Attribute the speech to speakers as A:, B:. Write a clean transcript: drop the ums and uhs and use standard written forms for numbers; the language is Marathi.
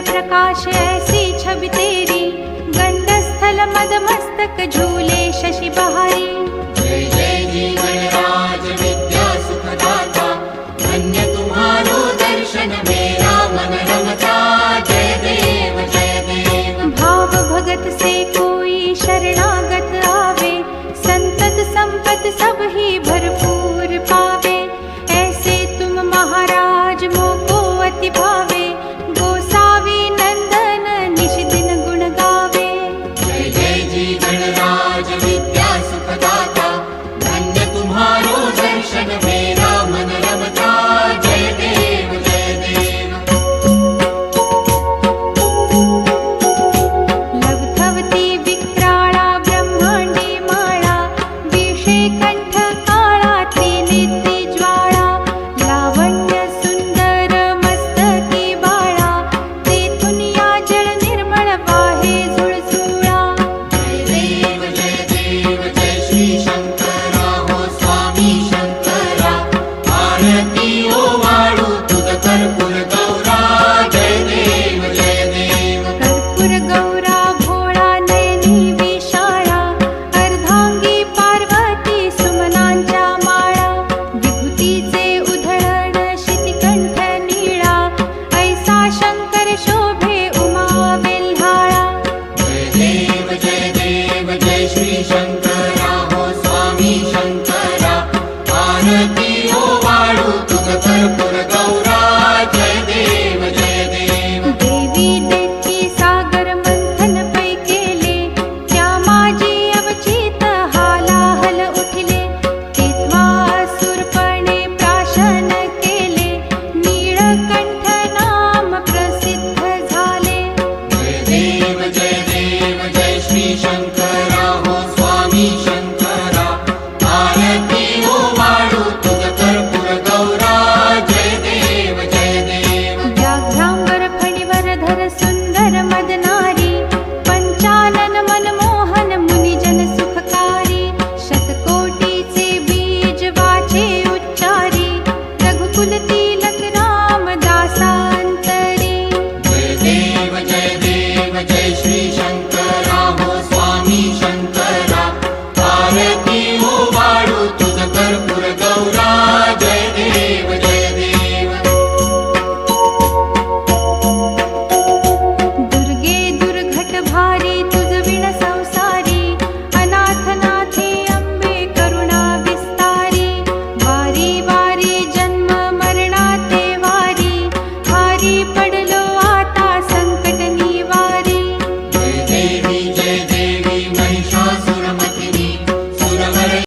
A: प्रकाश ऐसी छवि तेरी, गंधस्थल मद मस्तक झूले शशि बहारी।
B: जय जय जी गणराज विद्या सुखदाता, धन्य तुम्हारो दर्शन मेरा मन रमता। जय देव जय देव।
A: भाव भगत से कोई शरणागत आवे, संतत संपत सब ही भरपूर पावे। ऐसे तुम महाराज मोको अति भावे, गोसावी नंदन निश दिन गुण गावे।
B: जय जय जी गणराज विद्या सुखदाता, धन्य तुम्हारो दर्शन मेरा मन रमता। जय देव जय देव।
A: लवथवती विक्राळा ब्रह्मांडी माळा, विषे कंठ काळातली नित्य ज्वाळा। लावण्य सुंदर मस्तकी बाळा, तेथून या जळ निर्मळ वाहे झुळझुळा।
B: जय देव जय श्री शंकरा हो स्वामी शंकरा, आरती ओ वाळू तुझ कर्पूर गौरा। जय देव जय देव।
A: कर्पूर गौरा भोळा नयनी विशाळा, अर्धांगी पार्वती सुमनांच्या माळा। विभूतीचे उधळण शितिकंठ नीळा, ऐसा शंकर शोभे उमा वेल्हाळा।
B: जय देव जय श्री शंकरा हो स्वामी शंकरा, आरती ओ वाळू तुझ कर्पूर गौरा। जय देव जय देव।
A: देवी देती सागर मंथन पै केले, त्या माझी अवचित हालाहल उठले। तेव्हा असुरपणे प्राशन केले, नीळकंठ नाम प्रसिद्ध झाले।
B: जय देव जय श्री शंकरा हो स्वामी शंकरा, आरती ओ वाळू तुझ कर्पूर गौरा। जय देव जय देव।
A: व्याघ्रांबर फणीवर धर सुंदर मदनारी, पंचानन मनमोहन मुनिजन सुखकारी। शतकोटीचे बीज वाचे उच्चारी, रघुकुल तिलक रामदासांतरी।
B: जय देव जय श्री शंकरा हो स्वामी शंकरा, आरती ओ वाळू तुझ कर्पूर गौरा। जय देव जय देव।
A: दुर्गे दुर्घट भारी तुझ विण संसारी, अनाथनाथे अंबे करुणा विस्तारी। वारी वारी जन्म मरणाते वारी, भारी पडलो आता संकट निवारी।
B: जय देवी महिषासुर